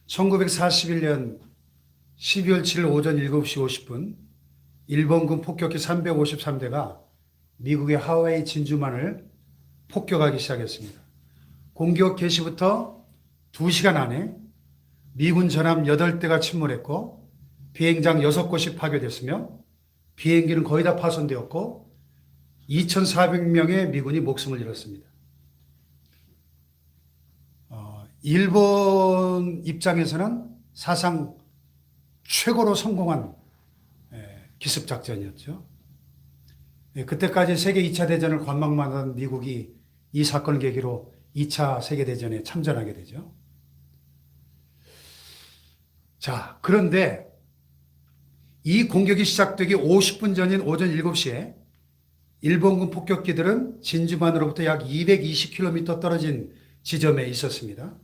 1941년 12월 7일 오전 7시 50분 일본군 폭격기 353대가 미국의 하와이 진주만을 폭격하기 시작했습니다. 공격 개시부터 2시간 안에 미군 전함 8대가 침몰했고 비행장 6곳이 파괴됐으며 비행기는 거의 다 파손되었고 2,400명의 미군이 목숨을 잃었습니다. 일본 입장에서는 사상 최고로 성공한 기습작전이었죠. 그때까지 세계 2차 대전을 관망만 하던 미국이 이 사건을 계기로 2차 세계대전에 참전하게 되죠. 자, 그런데 이 공격이 시작되기 50분 전인 오전 7시에 일본군 폭격기들은 진주만으로부터 약 220km 떨어진 지점에 있었습니다.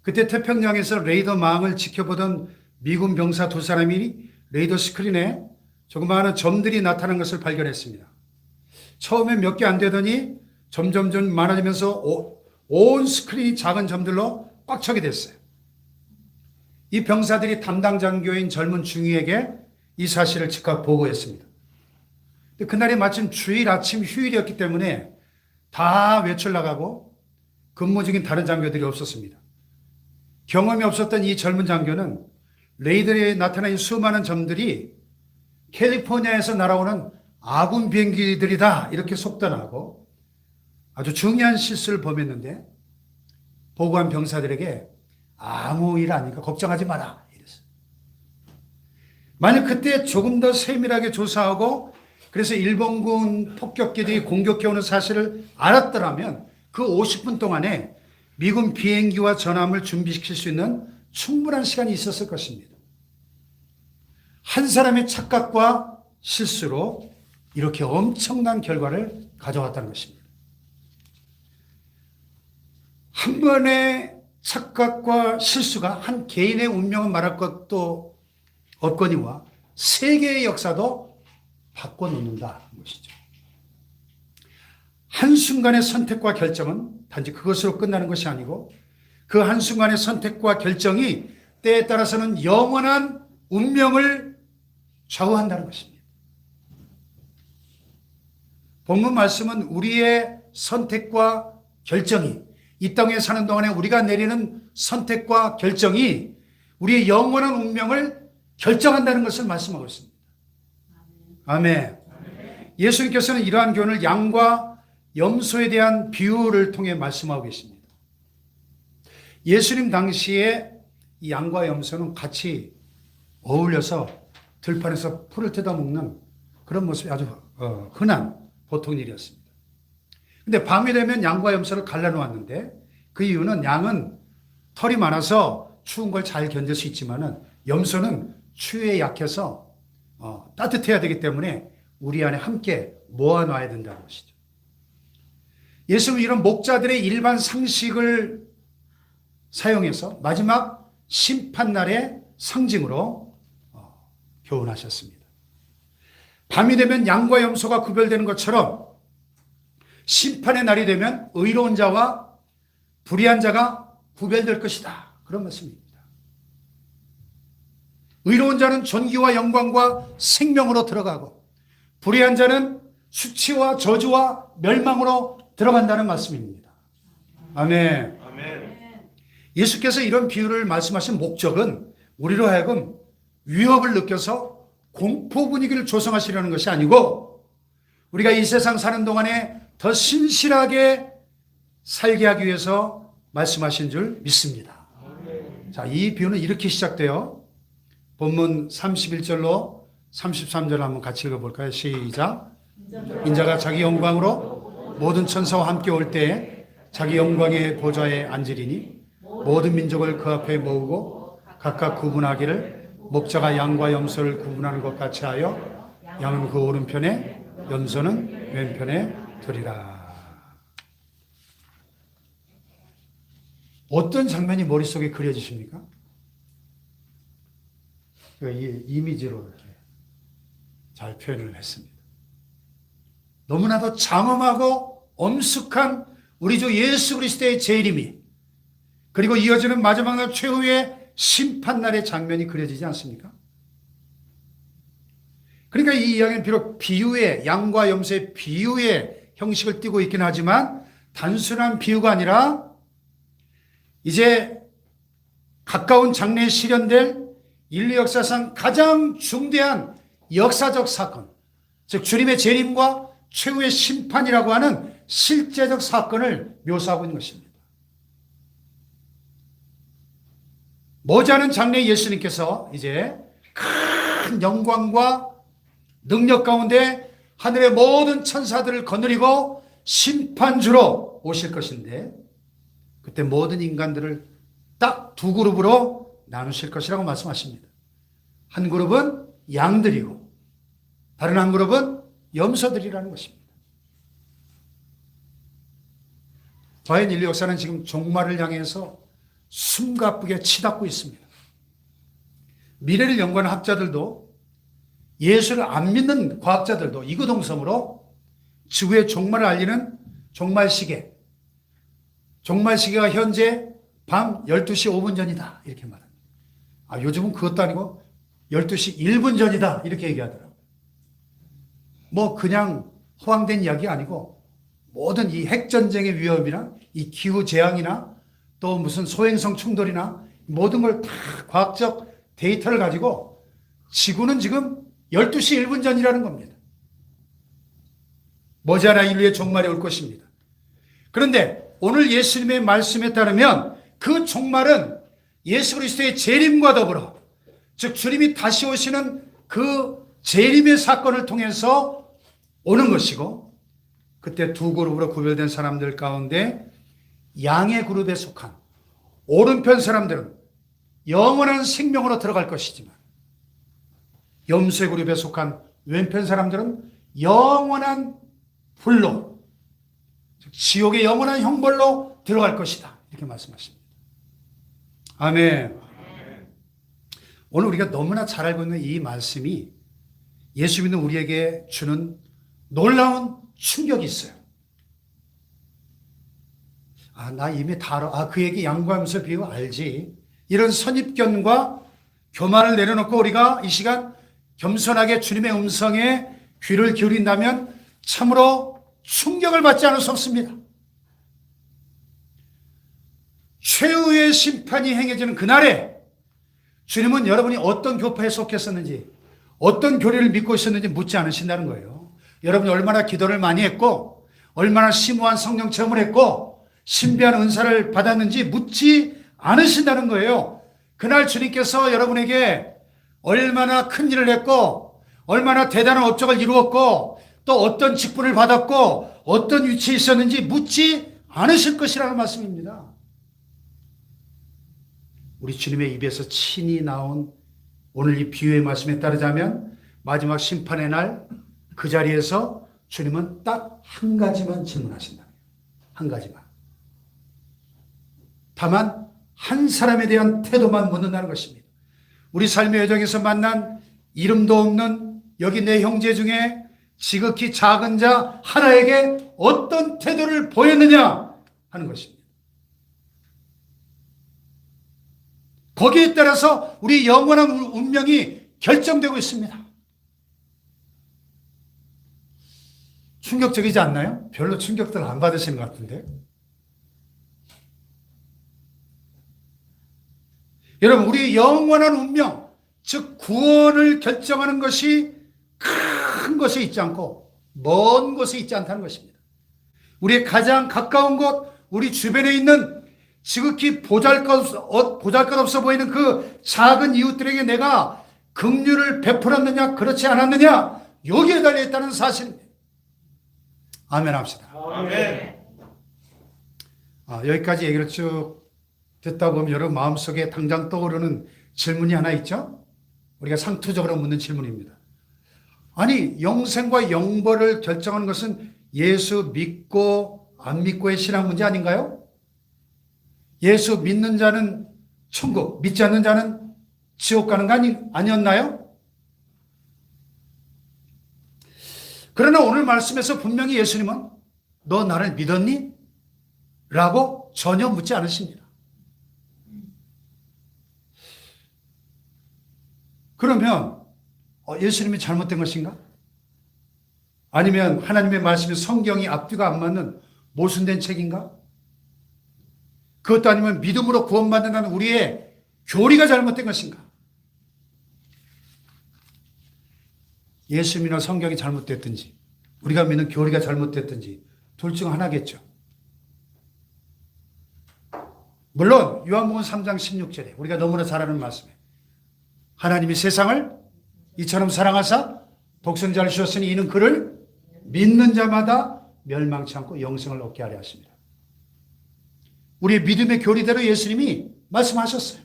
그때 태평양에서 레이더망을 지켜보던 미군 병사 2사람이 레이더 스크린에 조그마한 점들이 나타난 것을 발견했습니다. 처음에 몇 개 안 되더니 점점 많아지면서 온 스크린이 작은 점들로 꽉 차게 됐어요. 이 병사들이 담당 장교인 젊은 중위에게 이 사실을 즉각 보고했습니다. 그날이 마침 주일 아침 휴일이었기 때문에 다 외출 나가고 근무 중인 다른 장교들이 없었습니다. 경험이 없었던 이 젊은 장교는 레이더에 나타난 수많은 점들이 캘리포니아에서 날아오는 아군 비행기들이다 이렇게 속단하고 아주 중요한 실수를 범했는데 보고한 병사들에게 아무 일 아니까 걱정하지 마라 이랬어요. 만약 그때 조금 더 세밀하게 조사하고 그래서 일본군 폭격기들이 공격해오는 사실을 알았더라면 그 50분 동안에 미군 비행기와 전함을 준비시킬 수 있는 충분한 시간이 있었을 것입니다. 한 사람의 착각과 실수로 이렇게 엄청난 결과를 가져왔다는 것입니다. 한 번의 착각과 실수가 한 개인의 운명을 말할 것도 없거니와 세계의 역사도 바꿔놓는다는 것이죠. 한순간의 선택과 결정은 단지 그것으로 끝나는 것이 아니고 그 한순간의 선택과 결정이 때에 따라서는 영원한 운명을 좌우한다는 것입니다. 본문 말씀은 우리의 선택과 결정이 이 땅에 사는 동안에 우리가 내리는 선택과 결정이 우리의 영원한 운명을 결정한다는 것을 말씀하고 있습니다. 아멘. 예수님께서는 이러한 교훈을 양과 염소에 대한 비유를 통해 말씀하고 계십니다. 예수님 당시에 이 양과 염소는 같이 어울려서 들판에서 풀을 뜯어 먹는 그런 모습이 아주 흔한 보통 일이었습니다. 근데 밤이 되면 양과 염소를 갈라놓았는데 그 이유는 양은 털이 많아서 추운 걸 잘 견딜 수 있지만은 염소는 추위에 약해서 따뜻해야 되기 때문에 우리 안에 함께 모아놔야 된다는 것이죠. 예수는 이런 목자들의 일반 상식을 사용해서 마지막 심판날의 상징으로 교훈하셨습니다. 밤이 되면 양과 염소가 구별되는 것처럼 심판의 날이 되면 의로운 자와 불의한 자가 구별될 것이다. 그런 말씀입니다. 의로운 자는 존귀와 영광과 생명으로 들어가고 불의한 자는 수치와 저주와 멸망으로 들어간다는 말씀입니다. 아멘. 예수께서 이런 비유를 말씀하신 목적은 우리로 하여금 위협을 느껴서 공포 분위기를 조성하시려는 것이 아니고 우리가 이 세상 사는 동안에 더 신실하게 살게 하기 위해서 말씀하신 줄 믿습니다. 자, 이 비유는 이렇게 시작돼요. 본문 31절로 33절 한번 같이 읽어볼까요? 시작. 인자가 자기 영광으로 모든 천사와 함께 올 때에 자기 영광의 보좌에 앉으리니 모든 민족을 그 앞에 모으고 각각 구분하기를 목자가 양과 염소를 구분하는 것 같이 하여 양은 그 오른편에 염소는 왼편에 두리라. 어떤 장면이 머릿속에 그려지십니까? 제가 이 이미지로 이렇게 잘 표현을 했습니다. 너무나도 장엄하고 엄숙한 우리 주 예수 그리스도의 재림이 그리고 이어지는 마지막 날 최후의 심판날의 장면이 그려지지 않습니까? 그러니까 이 이야기는 비록 비유의, 양과 염소의 비유의 형식을 띠고 있긴 하지만 단순한 비유가 아니라 이제 가까운 장래에 실현될 인류 역사상 가장 중대한 역사적 사건, 즉 주님의 재림과 최후의 심판이라고 하는 실제적 사건을 묘사하고 있는 것입니다. 머지않은 장래에 예수님께서 이제 큰 영광과 능력 가운데 하늘의 모든 천사들을 거느리고 심판주로 오실 것인데 그때 모든 인간들을 딱 두 그룹으로 나누실 것이라고 말씀하십니다. 한 그룹은 양들이고 다른 한 그룹은 염소들이라는 것입니다. 과연 인류 역사는 지금 종말을 향해서 숨가쁘게 치닫고 있습니다. 미래를 연구하는 학자들도 예수를 안 믿는 과학자들도 이구동성으로 지구의 종말을 알리는 종말시계, 종말시계가 현재 밤 12시 5분 전이다 이렇게 말합니다. 요즘은 그것도 아니고 12시 1분 전이다 이렇게 얘기하더라고요. 뭐 그냥 허황된 이야기 아니고 모든 이 핵전쟁의 위험이나 이 기후재앙이나 또 무슨 소행성 충돌이나 모든 걸 다 과학적 데이터를 가지고 지구는 지금 12시 1분 전이라는 겁니다. 머지않아 인류의 종말이 올 것입니다. 그런데 오늘 예수님의 말씀에 따르면 그 종말은 예수 그리스도의 재림과 더불어 즉 주님이 다시 오시는 그 재림의 사건을 통해서 오는 것이고 그때 두 그룹으로 구별된 사람들 가운데 양의 그룹에 속한 오른편 사람들은 영원한 생명으로 들어갈 것이지만 염소의 그룹에 속한 왼편 사람들은 영원한 불로 즉 지옥의 영원한 형벌로 들어갈 것이다 이렇게 말씀하십니다. 아멘. 오늘 우리가 너무나 잘 알고 있는 이 말씀이 예수 믿는 우리에게 주는 놀라운 충격이 있어요. 나 이미 다 알아. 그 얘기 양과하면서 비유 알지. 이런 선입견과 교만을 내려놓고 우리가 이 시간 겸손하게 주님의 음성에 귀를 기울인다면 참으로 충격을 받지 않을 수 없습니다. 최후의 심판이 행해지는 그날에 주님은 여러분이 어떤 교파에 속했었는지 어떤 교리를 믿고 있었는지 묻지 않으신다는 거예요. 여러분이 얼마나 기도를 많이 했고 얼마나 심오한 성령 체험을 했고 신비한 은사를 받았는지 묻지 않으신다는 거예요. 그날 주님께서 여러분에게 얼마나 큰 일을 했고 얼마나 대단한 업적을 이루었고 또 어떤 직분을 받았고 어떤 위치에 있었는지 묻지 않으실 것이라는 말씀입니다. 우리 주님의 입에서 친히 나온 오늘 이 비유의 말씀에 따르자면 마지막 심판의 날 그 자리에서 주님은 딱 한 가지만 질문하신다. 한 가지만. 다만 한 사람에 대한 태도만 묻는다는 것입니다. 우리 삶의 여정에서 만난 이름도 없는 여기 내 형제 중에 지극히 작은 자 하나에게 어떤 태도를 보였느냐 하는 것입니다. 거기에 따라서 우리 영원한 운명이 결정되고 있습니다. 충격적이지 않나요? 별로 충격들 안 받으시는 것 같은데. 여러분, 우리 영원한 운명, 즉 구원을 결정하는 것이 큰 곳에 있지 않고 먼 곳에 있지 않다는 것입니다. 우리의 가장 가까운 곳, 우리 주변에 있는 지극히 보잘것없어 보이는 그 작은 이웃들에게 내가 긍휼을 베풀었느냐 그렇지 않았느냐 여기에 달려있다는 사실입니다. 아멘 합시다. 아멘. 여기까지 얘기를 쭉 듣다 보면 여러분 마음속에 당장 떠오르는 질문이 하나 있죠? 우리가 상투적으로 묻는 질문입니다. 아니 영생과 영벌을 결정하는 것은 예수 믿고 안 믿고의 신앙 문제 아닌가요? 예수 믿는 자는 천국, 믿지 않는 자는 지옥 가는 거 아니었나요? 그러나 오늘 말씀에서 분명히 예수님은 너 나를 믿었니? 라고 전혀 묻지 않으십니다. 그러면 예수님이 잘못된 것인가? 아니면 하나님의 말씀이 성경이 앞뒤가 안 맞는 모순된 책인가? 그것도 아니면 믿음으로 구원받는다는 우리의 교리가 잘못된 것인가? 예수님이나 성경이 잘못됐든지 우리가 믿는 교리가 잘못됐든지 둘 중 하나겠죠. 물론 요한복음 3장 16절에 우리가 너무나 잘 아는 말씀에 하나님이 세상을 이처럼 사랑하사 독생자를 주셨으니 이는 그를 믿는 자마다 멸망치 않고 영생을 얻게 하려 하십니다. 우리의 믿음의 교리대로 예수님이 말씀하셨어요.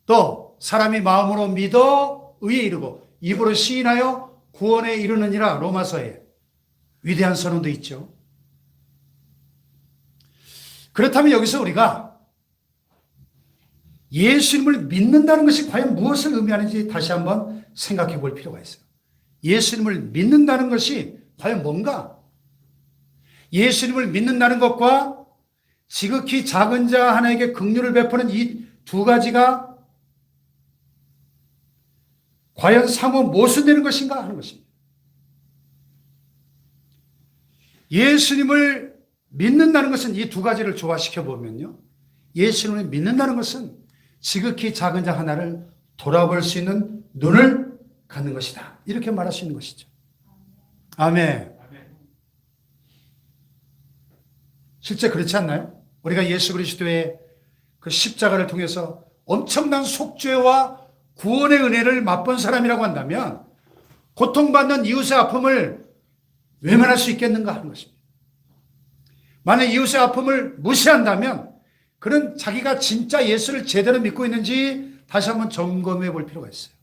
또 사람이 마음으로 믿어 의에 이르고 입으로 시인하여 구원에 이르느니라 로마서에 위대한 선언도 있죠. 그렇다면 여기서 우리가 예수님을 믿는다는 것이 과연 무엇을 의미하는지 다시 한번 생각해 볼 필요가 있어요. 예수님을 믿는다는 것이 과연 뭔가? 예수님을 믿는다는 것과 지극히 작은 자 하나에게 긍휼을 베푸는 이 두 가지가 과연 상호 모순되는 것인가 하는 것입니다. 예수님을 믿는다는 것은 이 두 가지를 조화시켜 보면요. 예수님을 믿는다는 것은 지극히 작은 자 하나를 돌아볼 수 있는 눈을 갖는 것이다. 이렇게 말할 수 있는 것이죠. 아멘. 실제 그렇지 않나요? 우리가 예수 그리스도의 그 십자가를 통해서 엄청난 속죄와 구원의 은혜를 맛본 사람이라고 한다면 고통받는 이웃의 아픔을 외면할 수 있겠는가 하는 것입니다. 만약 이웃의 아픔을 무시한다면 그는 자기가 진짜 예수를 제대로 믿고 있는지 다시 한번 점검해 볼 필요가 있어요.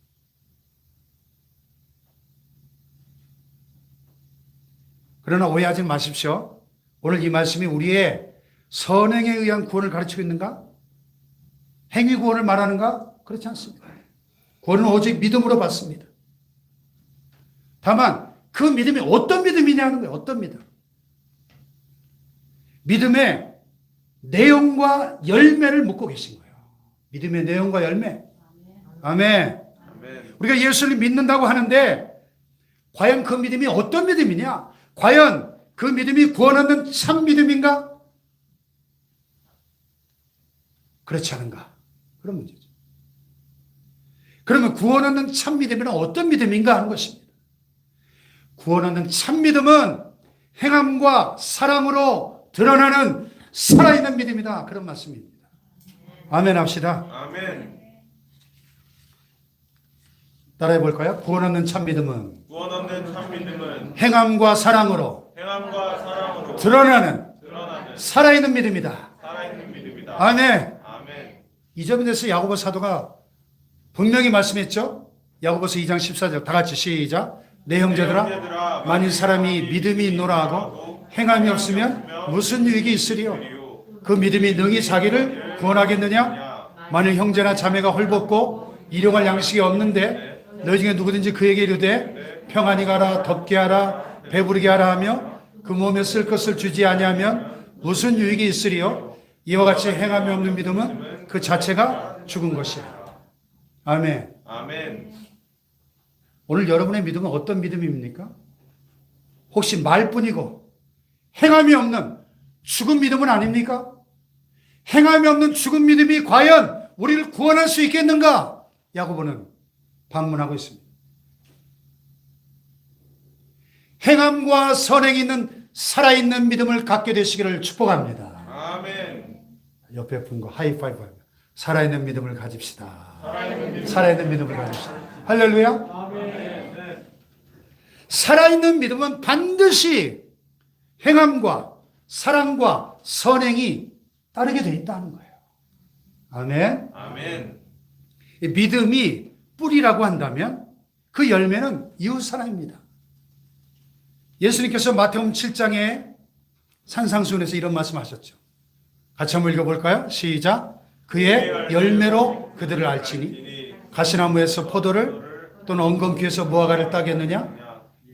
그러나 오해하지 마십시오. 오늘 이 말씀이 우리의 선행에 의한 구원을 가르치고 있는가? 행위 구원을 말하는가? 그렇지 않습니다. 구원은 오직 믿음으로 받습니다. 다만 그 믿음이 어떤 믿음이냐는 거예요. 어떤 믿음. 믿음의 내용과 열매를 묻고 계신 거예요. 믿음의 내용과 열매. 아멘. 우리가 예수를 믿는다고 하는데 과연 그 믿음이 어떤 믿음이냐? 과연 그 믿음이 구원 얻는 참 믿음인가? 그렇지 않은가? 그런 문제죠. 그러면 구원 얻는 참 믿음이란 어떤 믿음인가 하는 것입니다. 구원 얻는 참 믿음은 행함과 사랑으로 드러나는 살아있는 믿음이다. 그런 말씀입니다. 아멘 합시다. 아멘. 따라해 볼까요? 구원 얻는 참 믿음은 행함과 사랑으로 드러나는 살아있는 믿음이다. 아멘. 이 점에 대해서 야고보 사도가 분명히 말씀했죠. 야고보서 2장 14절 다 같이 시작. 내 형제들아 만일 사람이 믿음이 있노라 하고 행함이 없으면 무슨 유익이 있으리요? 그 믿음이 능히 자기를 구원하겠느냐? 만일 형제나 자매가 헐벗고 일용할 양식이 없는데 너희 중에 누구든지 그에게 이르되 평안히 가라 덥게 하라 배부르게 하라 하며 그 몸에 쓸 것을 주지 아니하면 무슨 유익이 있으리요? 이와 같이 행함이 없는 믿음은 그 자체가 죽은 것이야. 아멘. 아멘. 오늘 여러분의 믿음은 어떤 믿음입니까? 혹시 말뿐이고 행함이 없는 죽은 믿음은 아닙니까? 행함이 없는 죽은 믿음이 과연 우리를 구원할 수 있겠는가? 야고보는 반문하고 있습니다. 행함과 선행이 있는 살아있는 믿음을 갖게 되시기를 축복합니다. 아멘. 옆에 분과 하이파이브 합니다. 살아있는 믿음을 가집시다. 살아있는 믿음을 가집시다. 할렐루야. 아멘. 살아있는 믿음은 반드시 행함과 사랑과 선행이 따르게 되어 있다는 거예요. 아멘. 아멘. 믿음이 뿌리라고 한다면 그 열매는 이웃 사랑입니다. 예수님께서 마태복음 7장에 산상수훈에서 이런 말씀하셨죠. 같이 한번 읽어볼까요? 시작. 그의 열매로 그들을 알지니 가시나무에서 포도를 또는 엉겅퀴에서 무화과를 따겠느냐?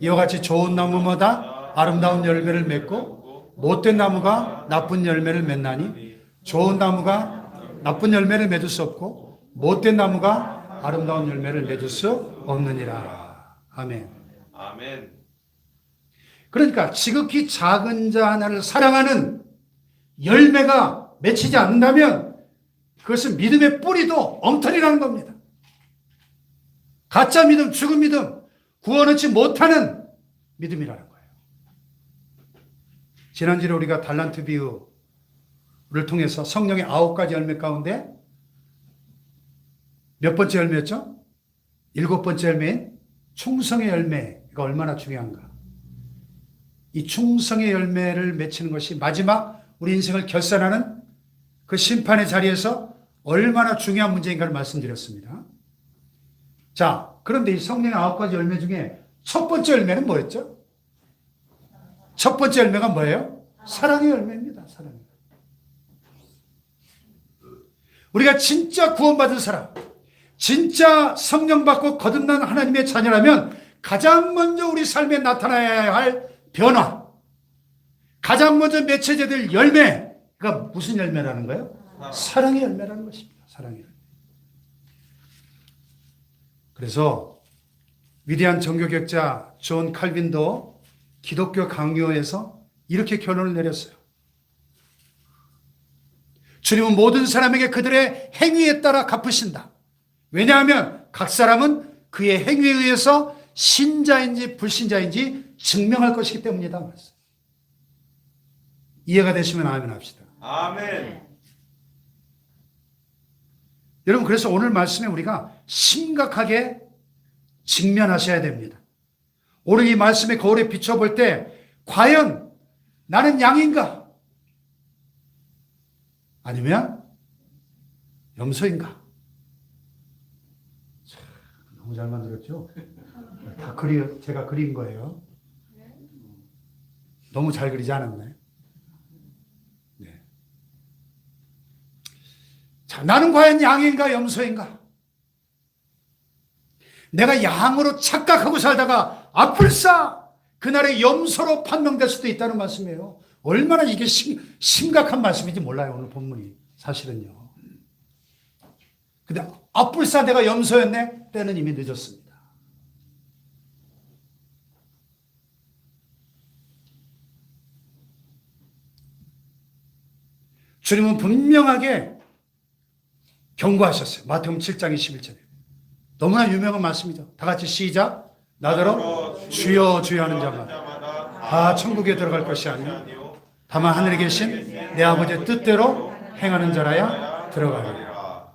이와 같이 좋은 나무마다 아름다운 열매를 맺고 못된 나무가 나쁜 열매를 맺나니 좋은 나무가 나쁜 열매를 맺을 수 없고 못된 나무가 아름다운 열매를 맺을 수 없느니라. 아멘. 아멘. 그러니까 지극히 작은 자 하나를 사랑하는 열매가 맺히지 않는다면 그것은 믿음의 뿌리도 엉터리라는 겁니다. 가짜 믿음, 죽은 믿음, 구원 얻지 못하는 믿음이라는 거예요. 지난주에 우리가 달란트 비유를 통해서 성령의 9가지 열매 가운데 몇 번째 열매였죠? 7번째 열매인 충성의 열매가 얼마나 중요한가. 이 충성의 열매를 맺히는 것이 마지막 우리 인생을 결산하는 그 심판의 자리에서 얼마나 중요한 문제인가를 말씀드렸습니다. 자, 그런데 이 성령의 9가지 열매 중에 첫 번째 열매는 뭐였죠? 첫 번째 열매가 뭐예요? 사랑의 열매입니다. 사랑의. 우리가 진짜 구원받은 사람, 진짜 성령 받고 거듭난 하나님의 자녀라면 가장 먼저 우리 삶에 나타나야 할 변화, 가장 먼저 맺혀져야 될 열매가 무슨 열매라는 거예요? 사랑의 열매라는 것입니다. 사랑의 열매. 그래서 위대한 종교개혁자 존 칼빈도 기독교 강요에서 이렇게 결론을 내렸어요. 주님은 모든 사람에게 그들의 행위에 따라 갚으신다. 왜냐하면 각 사람은 그의 행위에 의해서 신자인지 불신자인지 증명할 것이기 때문이다. 이해가 되시면 아멘 합시다. 아멘. 여러분, 그래서 오늘 말씀에 우리가 심각하게 직면하셔야 됩니다. 오늘 이 말씀의 거울에 비춰볼 때 과연 나는 양인가? 아니면 염소인가? 너무 잘 만들었죠? 다 제가 그린 거예요. 너무 잘 그리지 않았나요? 네. 자, 나는 과연 양인가 염소인가? 내가 양으로 착각하고 살다가 아플싸 그날의 염소로 판명될 수도 있다는 말씀이에요. 얼마나 이게 심각한 말씀인지 몰라요. 오늘 본문이 사실은요. 근데 아플싸 내가 염소였네? 때는 이미 늦었습니다. 주님은 분명하게 경고하셨어요. 마태복음 7장 21절에. 너무나 유명한 말씀이죠. 다 같이 시작. 나더러 주여 주여 하는 자마다 다 천국에 들어갈 것이 아니요 다만 하늘에 계신 내 아버지의 뜻대로 행하는 자라야 들어가리라.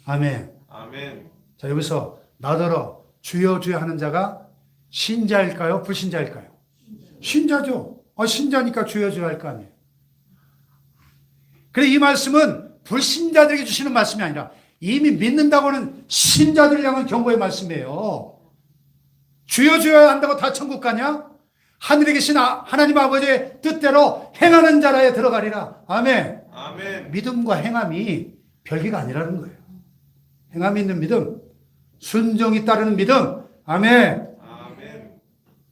아멘. 아멘. 자, 여기서 나더러 주여 주여 하는 자가 신자일까요? 불신자일까요? 신자죠. 신자니까 주여 주여 할 거 아니에요. 그래, 이 말씀은 불신자들에게 주시는 말씀이 아니라 이미 믿는다고는 신자들을 향한 경고의 말씀이에요. 주여 주여 한다고 다 천국 가냐? 하늘에 계신 하나님 아버지의 뜻대로 행하는 자라에 들어가리라. 아멘. 아멘. 믿음과 행함이 별개가 아니라는 거예요. 행함이 있는 믿음, 순종이 따르는 믿음. 아멘. 아멘.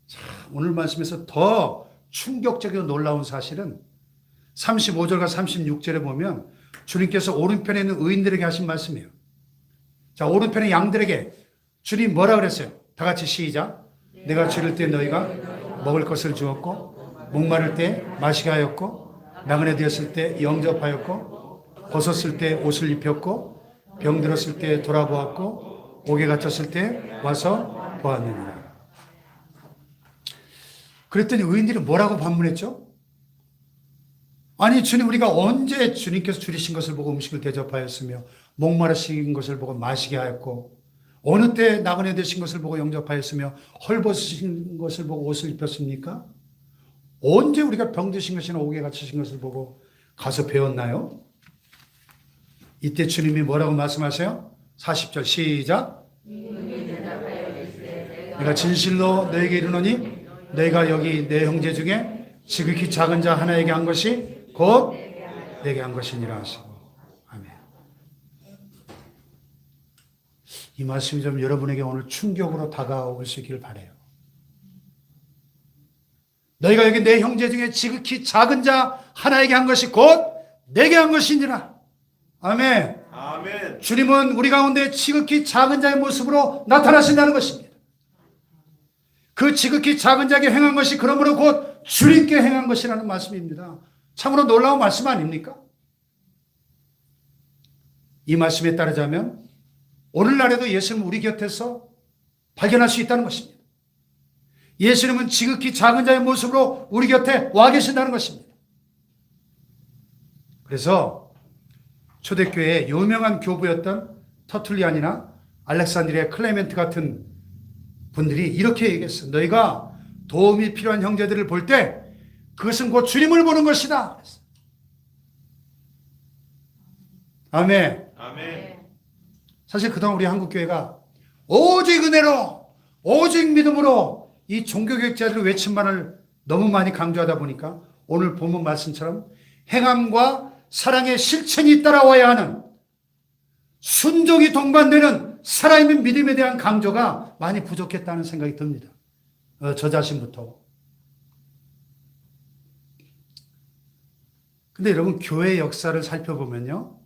자, 오늘 말씀에서 더 충격적이고 놀라운 사실은 35절과 36절에 보면 주님께서 오른편에 있는 의인들에게 하신 말씀이에요. 자, 오른편의 양들에게 주님 뭐라 그랬어요? 다 같이 시작. 내가 줄일 때 너희가 먹을 것을 주었고 목마를 때 마시게 하였고 나그네 되었을 때 영접하였고 벗었을 때 옷을 입혔고 병들었을 때 돌아보았고 옥에 갇혔을 때 와서 보았느니라. 그랬더니 의인들이 뭐라고 반문했죠? 아니 주님, 우리가 언제 주님께서 줄이신 것을 보고 음식을 대접하였으며 목마르신 것을 보고 마시게 하였고 어느 때 나그네 되신 것을 보고 영접하였으며 헐벗으신 것을 보고 옷을 입혔습니까? 언제 우리가 병드신 것이나 옥에 갇히신 것을 보고 가서 배웠나요? 이때 주님이 뭐라고 말씀하세요? 40절 시작. 내가 진실로 너에게 이르노니 너희가 여기 내 형제 중에 지극히 작은 자 하나에게 한 것이 곧 내게 한 것이니라 하시고. 아멘. 이 말씀이 좀 여러분에게 오늘 충격으로 다가올 수 있기를 바라요. 너희가 여기 내 형제 중에 지극히 작은 자 하나에게 한 것이 곧 내게 한 것이니라. 아멘. 아멘. 아멘. 주님은 우리 가운데 지극히 작은 자의 모습으로 나타나신다는 것입니다. 그 지극히 작은 자에게 행한 것이 그러므로 곧 주님께 행한 것이라는 말씀입니다. 참으로 놀라운 말씀 아닙니까? 이 말씀에 따르자면 오늘날에도 예수님은 우리 곁에서 발견할 수 있다는 것입니다. 예수님은 지극히 작은 자의 모습으로 우리 곁에 와 계신다는 것입니다. 그래서 초대교회의 유명한 교부였던 터툴리안이나 알렉산드리아 클레멘트 같은 분들이 이렇게 얘기했어요. 너희가 도움이 필요한 형제들을 볼 때 그것은 곧 주님을 보는 것이다. 아멘. 아멘. 사실 그동안 우리 한국교회가 오직 은혜로 오직 믿음으로 이 종교개혁자들의 외침만을 너무 많이 강조하다 보니까 오늘 본문 말씀처럼 행함과 사랑의 실천이 따라와야 하는 순종이 동반되는 살아있는 믿음에 대한 강조가 많이 부족했다는 생각이 듭니다. 저 자신부터. 근데 여러분 교회 역사를 살펴보면요.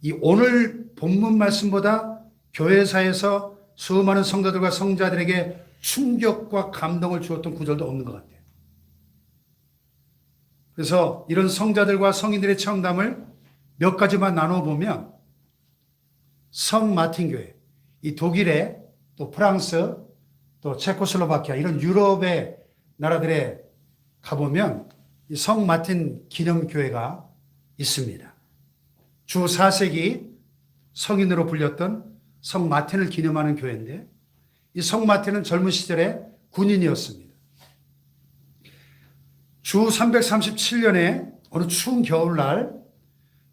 이 오늘 본문 말씀보다 교회사에서 수많은 성도들과 성자들에게 충격과 감동을 주었던 구절도 없는 것 같아요. 그래서 이런 성자들과 성인들의 청담을 몇 가지만 나눠보면 성 마틴 교회, 이 독일에 또 프랑스, 또 체코슬로바키아 이런 유럽의 나라들에 가보면 이 성 마틴 기념교회가 있습니다. 주 4세기 성인으로 불렸던 성 마틴을 기념하는 교회인데 이 성 마틴은 젊은 시절에 군인이었습니다. 주 337년에 어느 추운 겨울날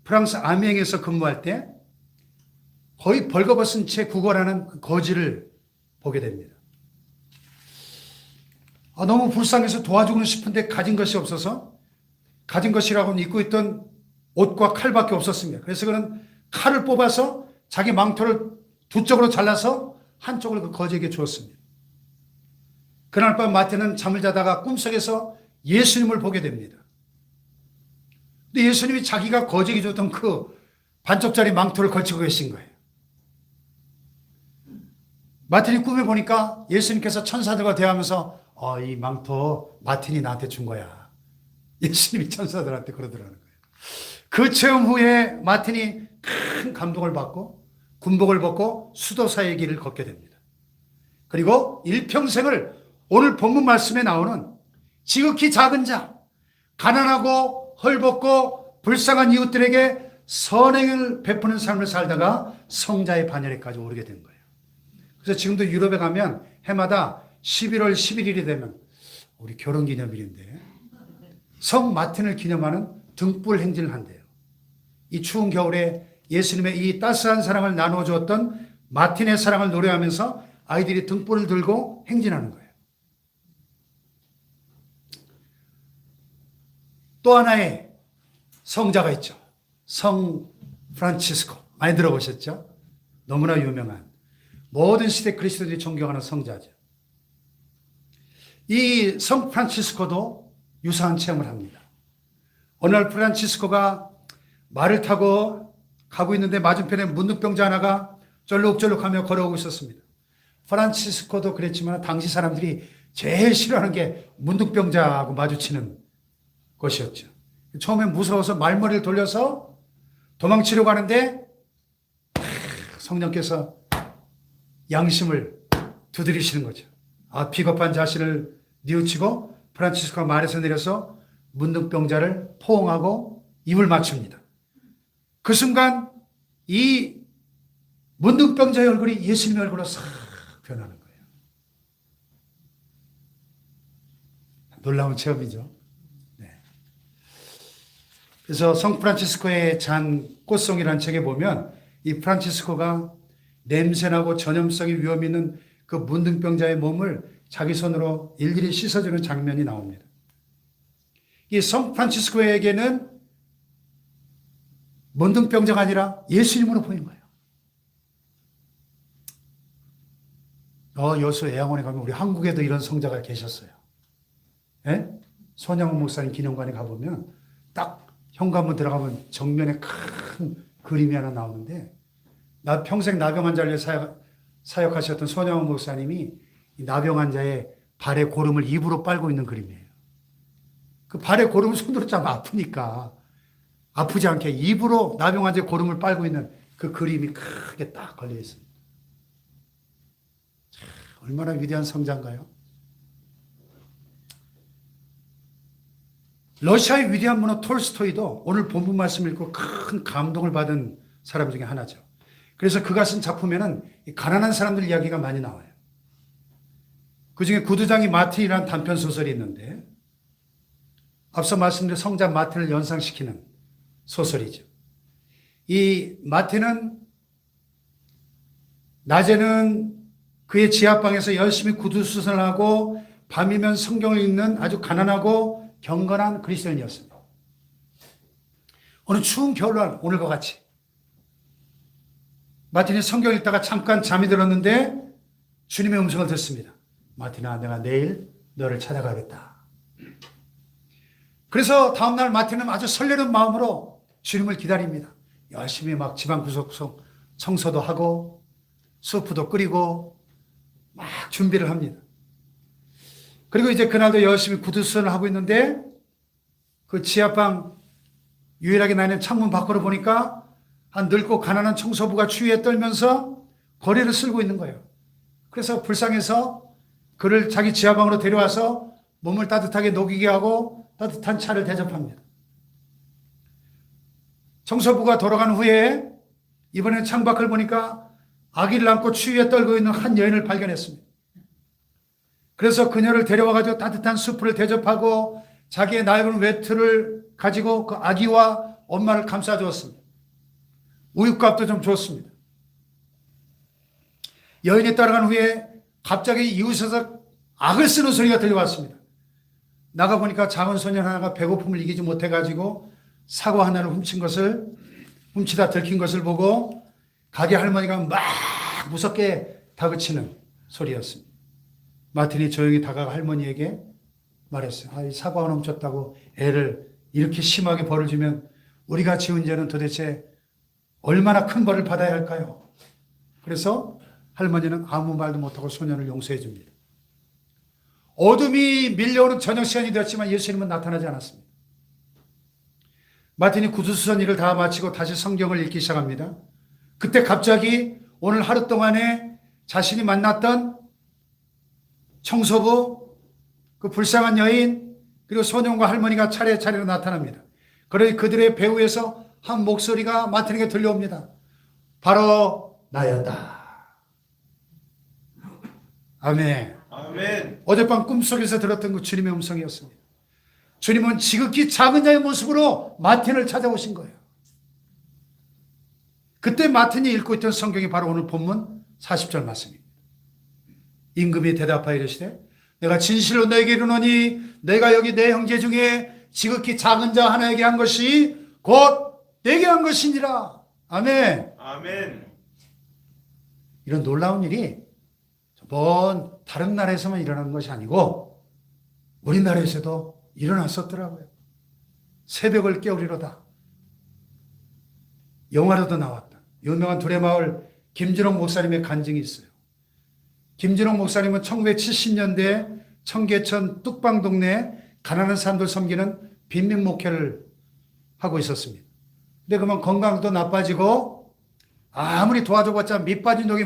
프랑스 아미행에서 근무할 때 거의 벌거벗은 채 구걸하는 그 거지를 보게 됩니다. 너무 불쌍해서 도와주고 싶은데 가진 것이 없어서 가진 것이라고는 입고 있던 옷과 칼밖에 없었습니다. 그래서 그는 칼을 뽑아서 자기 망토를 두 쪽으로 잘라서 한쪽을 그 거지에게 주었습니다. 그날 밤 마틴은 잠을 자다가 꿈속에서 예수님을 보게 됩니다. 근데 예수님이 자기가 거지에게 줬던 그 반쪽짜리 망토를 걸치고 계신 거예요. 마틴이 꿈에 보니까 예수님께서 천사들과 대화하면서 이 망토 마틴이 나한테 준 거야. 예수님이 천사들한테 그러더라는 거예요. 그 체험 후에 마틴이 큰 감동을 받고 군복을 벗고 수도사의 길을 걷게 됩니다. 그리고 일평생을 오늘 본문 말씀에 나오는 지극히 작은 자, 가난하고 헐벗고 불쌍한 이웃들에게 선행을 베푸는 삶을 살다가 성자의 반열에까지 오르게 된 거예요. 그래서 지금도 유럽에 가면 해마다 11월 11일이 되면 우리 결혼기념일인데 성 마틴을 기념하는 등불 행진을 한대요. 이 추운 겨울에 예수님의 이 따스한 사랑을 나누어 주었던 마틴의 사랑을 노래하면서 아이들이 등불을 들고 행진하는 거예요. 또 하나의 성자가 있죠. 성 프란치스코. 많이 들어보셨죠? 너무나 유명한 모든 시대 그리스도인들이 존경하는 성자죠. 이 성 프란치스코도 유사한 체험을 합니다. 어느 날 프란치스코가 말을 타고 가고 있는데 맞은편에 문둥병자 하나가 쩔룩쩔룩하며 걸어오고 있었습니다. 프란치스코도 그랬지만 당시 사람들이 제일 싫어하는 게 문둥병자하고 마주치는 것이었죠. 처음에 무서워서 말머리를 돌려서 도망치려고 하는데 성령께서 양심을 두드리시는 거죠. 비겁한 자신을 뉘우치고 프란치스코가 말에서 내려서 문둥병자를 포옹하고 입을 맞춥니다. 그 순간 이 문둥병자의 얼굴이 예수님의 얼굴로 싹 변하는 거예요. 놀라운 체험이죠. 네. 그래서 성 프란치스코의 잔 꽃송이라는 책에 보면 이 프란치스코가 냄새나고 전염성이 위험 있는 그 문둥병자의 몸을 자기 손으로 일일이 씻어주는 장면이 나옵니다. 이 성 프란치스코에게는 문둥병자가 아니라 예수님으로 보이는 거예요. 여수 애양원에 가면 우리 한국에도 이런 성자가 계셨어요. 예? 손양호 목사님 기념관에 가보면 딱 현관문 들어가면 정면에 큰 그림이 하나 나오는데, 나 평생 나병 환자를 위해 사역하셨던 손영원 목사님이 이 나병 환자의 발의 고름을 입으로 빨고 있는 그림이에요. 그 발의 고름을 손으로 짜면 아프니까 아프지 않게 입으로 나병 환자의 고름을 빨고 있는 그 그림이 크게 딱 걸려 있습니다. 얼마나 위대한 성자인가요? 러시아의 위대한 문호 톨스토이도 오늘 본문 말씀 읽고 큰 감동을 받은 사람 중에 하나죠. 그래서 그가 쓴 작품에는 가난한 사람들 이야기가 많이 나와요. 그 중에 구두장이 마틴이라는 단편 소설이 있는데, 앞서 말씀드린 성자 마틴을 연상시키는 소설이죠. 이 마틴은 낮에는 그의 지하방에서 열심히 구두수선을 하고 밤이면 성경을 읽는 아주 가난하고 경건한 그리스도인이었습니다. 어느 추운 겨울날 오늘과 같이 마틴이 성경 읽다가 잠깐 잠이 들었는데 주님의 음성을 듣습니다. 마틴아, 내가 내일 너를 찾아가겠다. 그래서 다음날 마틴은 아주 설레는 마음으로 주님을 기다립니다. 열심히 막 집안 구석구석 청소도 하고 수프도 끓이고 막 준비를 합니다. 그리고 이제 그날도 열심히 구두수선을 하고 있는데 그 지하방 유일하게 나는 창문 밖으로 보니까 한 늙고 가난한 청소부가 추위에 떨면서 거리를 쓸고 있는 거예요. 그래서 불쌍해서 그를 자기 지하방으로 데려와서 몸을 따뜻하게 녹이게 하고 따뜻한 차를 대접합니다. 청소부가 돌아간 후에 이번엔 창밖을 보니까 아기를 안고 추위에 떨고 있는 한 여인을 발견했습니다. 그래서 그녀를 데려와가지고 따뜻한 수프를 대접하고 자기의 낡은 외투를 가지고 그 아기와 엄마를 감싸주었습니다. 우유값도 좀 줬습니다. 여인이 따라간 후에 갑자기 이웃에서 악을 쓰는 소리가 들려왔습니다. 나가보니까 작은 소년 하나가 배고픔을 이기지 못해가지고 사과 하나를 훔치다 들킨 것을 보고 가게 할머니가 막 무섭게 다그치는 소리였습니다. 마틴이 조용히 다가가 할머니에게 말했어요. 이 사과가 훔쳤다고 애를 이렇게 심하게 벌을 주면 우리가 지은 죄는 도대체 얼마나 큰 벌을 받아야 할까요? 그래서 할머니는 아무 말도 못하고 소년을 용서해 줍니다. 어둠이 밀려오는 저녁 시간이 되었지만 예수님은 나타나지 않았습니다. 마틴이 구두수선 일을 다 마치고 다시 성경을 읽기 시작합니다. 그때 갑자기 오늘 하루 동안에 자신이 만났던 청소부, 그 불쌍한 여인, 그리고 소년과 할머니가 차례차례로 나타납니다. 그러니 그들의 배후에서 한 목소리가 마틴에게 들려옵니다. 바로 나였다. 아멘. 아멘. 어젯밤 꿈속에서 들었던 그 주님의 음성이었습니다. 주님은 지극히 작은 자의 모습으로 마틴을 찾아오신 거예요. 그때 마틴이 읽고 있던 성경이 바로 오늘 본문 40절 말씀입니다. 임금이 대답하여 이르시되 내가 진실로 너에게 이르노니 내가 여기 내 형제 중에 지극히 작은 자 하나에게 한 것이 곧 내게 한 것이니라. 아멘. 아멘. 이런 놀라운 일이 먼 다른 나라에서만 일어나는 것이 아니고 우리나라에서도 일어났었더라고요. 새벽을 깨우리로다. 영화로도 나왔다. 유명한 두레마을 김진홍 목사님의 간증이 있어요. 김진홍 목사님은 1970년대에 청계천 뚝방 동네에 가난한 사람들 섬기는 빈민 목회를 하고 있었습니다. 근데 그만 건강도 나빠지고 아무리 도와줘봤자 밑 빠진 독이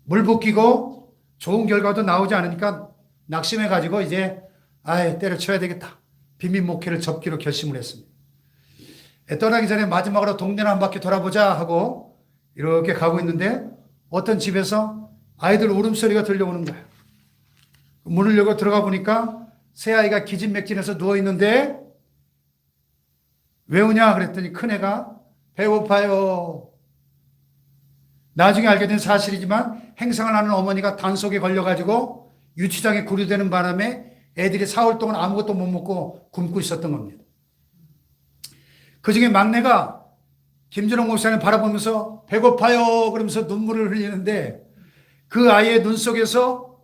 물 붓기고 좋은 결과도 나오지 않으니까 낙심해가지고 이제 때려쳐야 되겠다. 빈민 목회를 접기로 결심을 했습니다. 떠나기 전에 마지막으로 동네나 한 바퀴 돌아보자 하고 이렇게 가고 있는데 어떤 집에서 아이들 울음소리가 들려오는 거예요. 문을 열고 들어가 보니까 새아이가 기진맥진해서 누워있는데 왜 우냐 그랬더니 큰애가 배고파요. 나중에 알게 된 사실이지만 행상을 하는 어머니가 단속에 걸려가지고 유치장에 구류되는 바람에 애들이 4월 동안 아무것도 못 먹고 굶고 있었던 겁니다. 그 중에 막내가 김준홍 목사님 바라보면서 배고파요 그러면서 눈물을 흘리는데 그 아이의 눈 속에서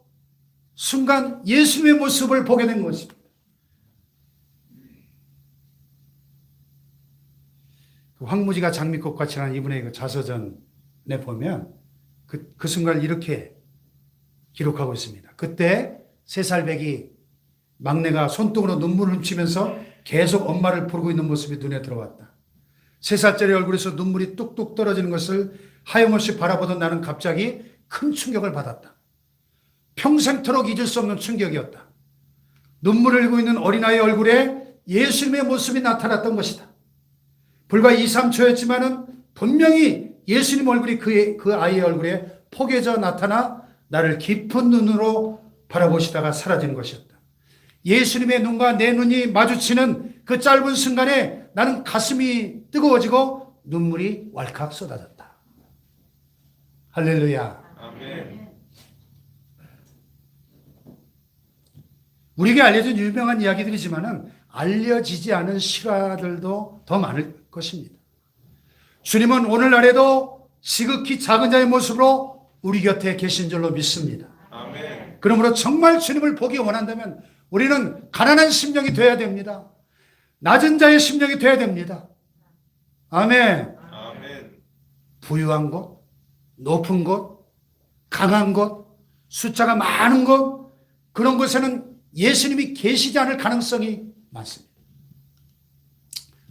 순간 예수님의 모습을 보게 된 것입니다. 그 황무지가 장미꽃같이 난 이분의 그 자서전에 보면 그 순간을 이렇게 기록하고 있습니다. 그때 3살 배기 막내가 손등으로 눈물을 훔치면서 계속 엄마를 부르고 있는 모습이 눈에 들어왔다. 3살짜리 얼굴에서 눈물이 뚝뚝 떨어지는 것을 하염없이 바라보던 나는 갑자기 큰 충격을 받았다. 평생토록 잊을 수 없는 충격이었다. 눈물을 흘리고 있는 어린아이의 얼굴에 예수님의 모습이 나타났던 것이다. 불과 2, 3초였지만은 분명히 예수님 얼굴이 그 아이의 얼굴에 포개져 나타나 나를 깊은 눈으로 바라보시다가 사라지는 것이었다. 예수님의 눈과 내 눈이 마주치는 그 짧은 순간에 나는 가슴이 뜨거워지고 눈물이 왈칵 쏟아졌다. 할렐루야. 아멘. 우리에게 알려진 유명한 이야기들이지만은 알려지지 않은 실화들도 더 많을 것입니다. 주님은 오늘날에도 지극히 작은 자의 모습으로 우리 곁에 계신 줄로 믿습니다. 아멘. 그러므로 정말 주님을 보기 원한다면 우리는 가난한 심령이 되어야 됩니다. 낮은 자의 심령이 되어야 됩니다. 아멘. 아멘. 부유한 곳, 높은 곳, 강한 곳, 숫자가 많은 곳, 그런 곳에는 예수님이 계시지 않을 가능성이 많습니다.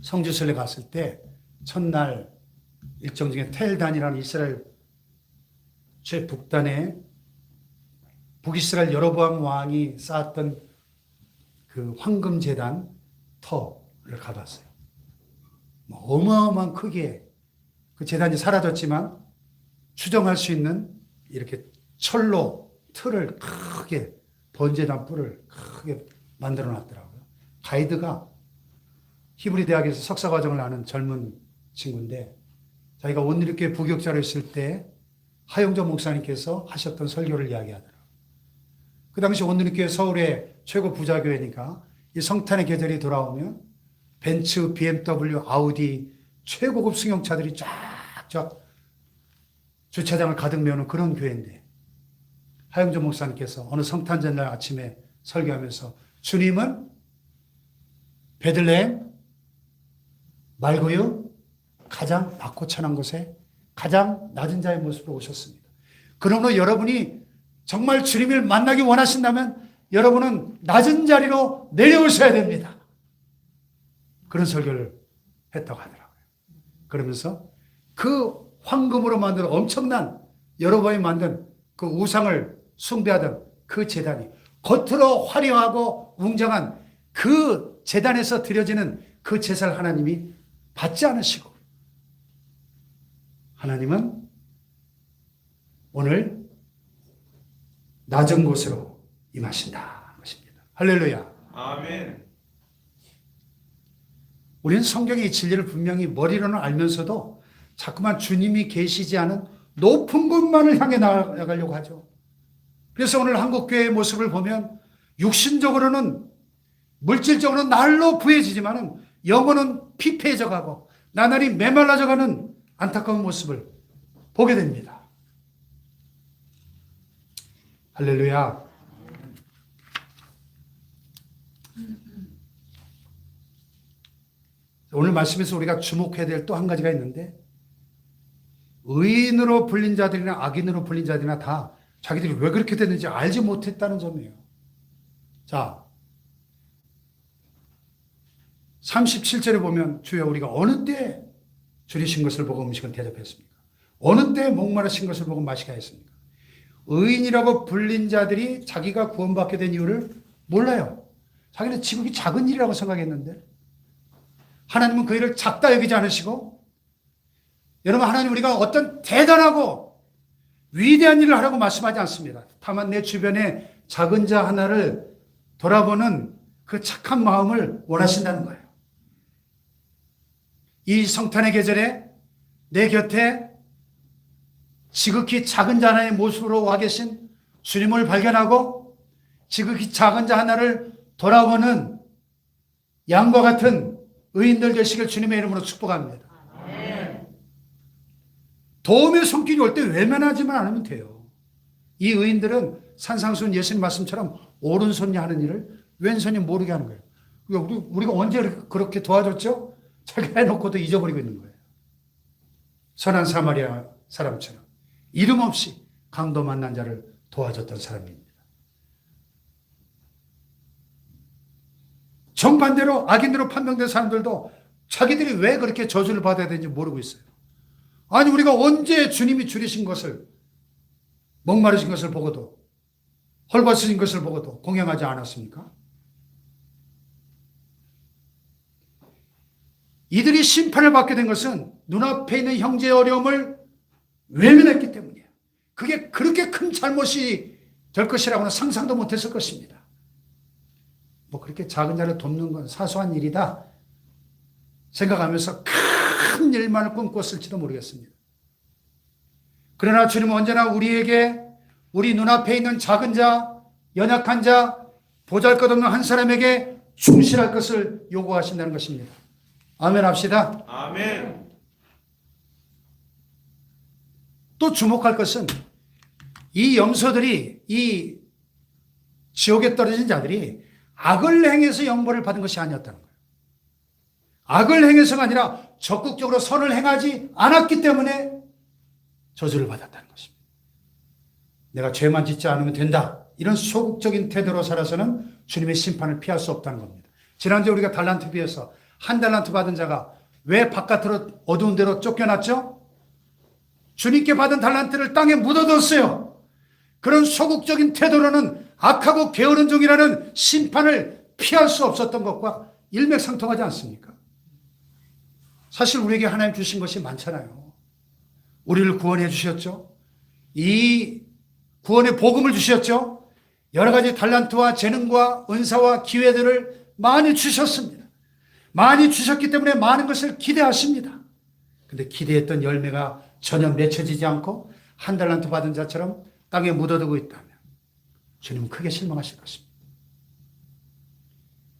성지순례 갔을 때 첫날 일정 중에 텔단이라는 이스라엘 최북단에 북이스라엘 여로보암 왕이 쌓았던 그 황금재단 터를 가봤어요. 어마어마한 크기에 그 재단이 사라졌지만 추정할 수 있는 이렇게 철로 틀을 크게 번제단 뿔을 크게 만들어 놨더라고요. 가이드가 히브리 대학에서 석사 과정을 하는 젊은 친구인데 자기가 온누리교회 부교육자로 있을 때 하용조 목사님께서 하셨던 설교를 이야기하더라고요. 그 당시 온누리교회 서울의 최고 부자교회니까 이 성탄의 계절이 돌아오면 벤츠, BMW, 아우디 최고급 승용차들이 쫙쫙 주차장을 가득 메우는 그런 교회인데 하영조 목사님께서 어느 성탄 전날 아침에 설교하면서 주님은 베들레헴 말고요 가장 낮고 천한 곳에 가장 낮은 자의 모습으로 오셨습니다. 그러므로 여러분이 정말 주님을 만나기 원하신다면 여러분은 낮은 자리로 내려오셔야 됩니다. 그런 설교를 했다고 하더라고요. 그러면서 그 황금으로 만든 엄청난 여로보암이 만든 그 우상을 숭배하던 그 제단이 겉으로 화려하고 웅장한 그 제단에서 드려지는 그 제사를 하나님이 받지 않으시고 하나님은 오늘 낮은 곳으로 임하신다 것입니다. 할렐루야. 아멘. 우리는 성경의 이 진리를 분명히 머리로는 알면서도 자꾸만 주님이 계시지 않은 높은 곳만을 향해 나아가려고 하죠. 그래서 오늘 한국교회의 모습을 보면 육신적으로는 물질적으로는 날로 부해지지만은 영혼은 피폐해져 가고 나날이 메말라져 가는 안타까운 모습을 보게 됩니다. 할렐루야. 오늘 말씀에서 우리가 주목해야 될 또 한 가지가 있는데 의인으로 불린 자들이나 악인으로 불린 자들이나 다 자기들이 왜 그렇게 됐는지 알지 못했다는 점이에요. 자, 37절에 보면 주여 우리가 어느 때 줄이신 것을 보고 음식을 대접했습니까? 어느 때 목마르신 것을 보고 마시게 하였습니까? 의인이라고 불린 자들이 자기가 구원받게 된 이유를 몰라요. 자기는 지극히 작은 일이라고 생각했는데 하나님은 그 일을 작다 여기지 않으시고 여러분 하나님 우리가 어떤 대단하고 위대한 일을 하라고 말씀하지 않습니다. 다만 내 주변에 작은 자 하나를 돌아보는 그 착한 마음을 원하신다는 거예요. 이 성탄의 계절에 내 곁에 지극히 작은 자 하나의 모습으로 와 계신 주님을 발견하고 지극히 작은 자 하나를 돌아보는 양과 같은 의인들 되시길 주님의 이름으로 축복합니다. 도움의 손길이 올 때 외면하지만 않으면 돼요. 이 의인들은 산상수훈 예수님 말씀처럼 오른손이 하는 일을 왼손이 모르게 하는 거예요. 우리가 언제 그렇게 도와줬죠? 자기가 해놓고도 잊어버리고 있는 거예요. 선한 사마리아 사람처럼 이름 없이 강도 만난 자를 도와줬던 사람입니다. 정반대로 악인으로 판명된 사람들도 자기들이 왜 그렇게 저주를 받아야 되는지 모르고 있어요. 아니, 우리가 언제 주님이 줄이신 것을, 목마르신 것을 보고도, 헐벗으신 것을 보고도 공경하지 않았습니까? 이들이 심판을 받게 된 것은 눈앞에 있는 형제의 어려움을 외면했기 때문이에요. 그게 그렇게 큰 잘못이 될 것이라고는 상상도 못했을 것입니다. 뭐 그렇게 작은 자를 돕는 건 사소한 일이다 생각하면서 큰 일만을 꿈꿨을지도 모르겠습니다. 그러나 주님은 언제나 우리에게 우리 눈앞에 있는 작은 자, 연약한 자, 보잘것없는 한 사람에게 충실할 것을 요구하신다는 것입니다. 아멘 합시다. 아멘. 또 주목할 것은 이 염소들이, 이 지옥에 떨어진 자들이 악을 행해서 영벌을 받은 것이 아니었다는 거예요. 악을 행해서가 아니라 적극적으로 선을 행하지 않았기 때문에 저주를 받았다는 것입니다. 내가 죄만 짓지 않으면 된다, 이런 소극적인 태도로 살아서는 주님의 심판을 피할 수 없다는 겁니다. 지난주에 우리가 달란트 비해서 한 달란트 받은 자가 왜 바깥으로 어두운 데로 쫓겨났죠? 주님께 받은 달란트를 땅에 묻어뒀어요. 그런 소극적인 태도로는 악하고 게으른 종이라는 심판을 피할 수 없었던 것과 일맥상통하지 않습니까? 사실 우리에게 하나님 주신 것이 많잖아요. 우리를 구원해 주셨죠. 이 구원의 복음을 주셨죠. 여러 가지 달란트와 재능과 은사와 기회들을 많이 주셨습니다. 많이 주셨기 때문에 많은 것을 기대하십니다. 근데 기대했던 열매가 전혀 맺혀지지 않고 한 달란트 받은 자처럼 땅에 묻어두고 있다면 주님은 크게 실망하실 것입니다.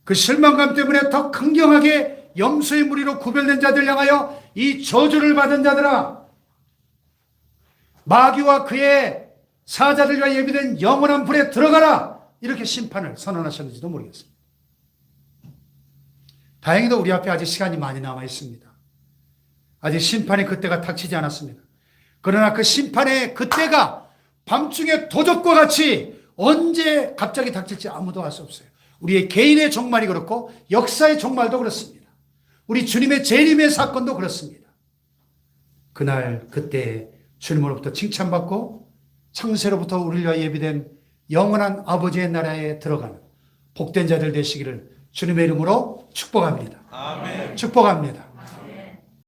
그 실망감 때문에 더 강경하게 염소의 무리로 구별된 자들 향하여 이 저주를 받은 자들아, 마귀와 그의 사자들과 예비된 영원한 불에 들어가라, 이렇게 심판을 선언하셨는지도 모르겠습니다. 다행히도 우리 앞에 아직 시간이 많이 남아 있습니다. 아직 심판의 그때가 닥치지 않았습니다. 그러나 그 심판의 그때가 밤중에 도적과 같이 언제 갑자기 닥칠지 아무도 알 수 없어요. 우리의 개인의 종말이 그렇고 역사의 종말도 그렇습니다. 우리 주님의 재림의 사건도 그렇습니다. 그날 그때 주님으로부터 칭찬받고 창세로부터 우리를 위하여 예비된 영원한 아버지의 나라에 들어가는 복된 자들 되시기를 주님의 이름으로 축복합니다. 아멘. 축복합니다.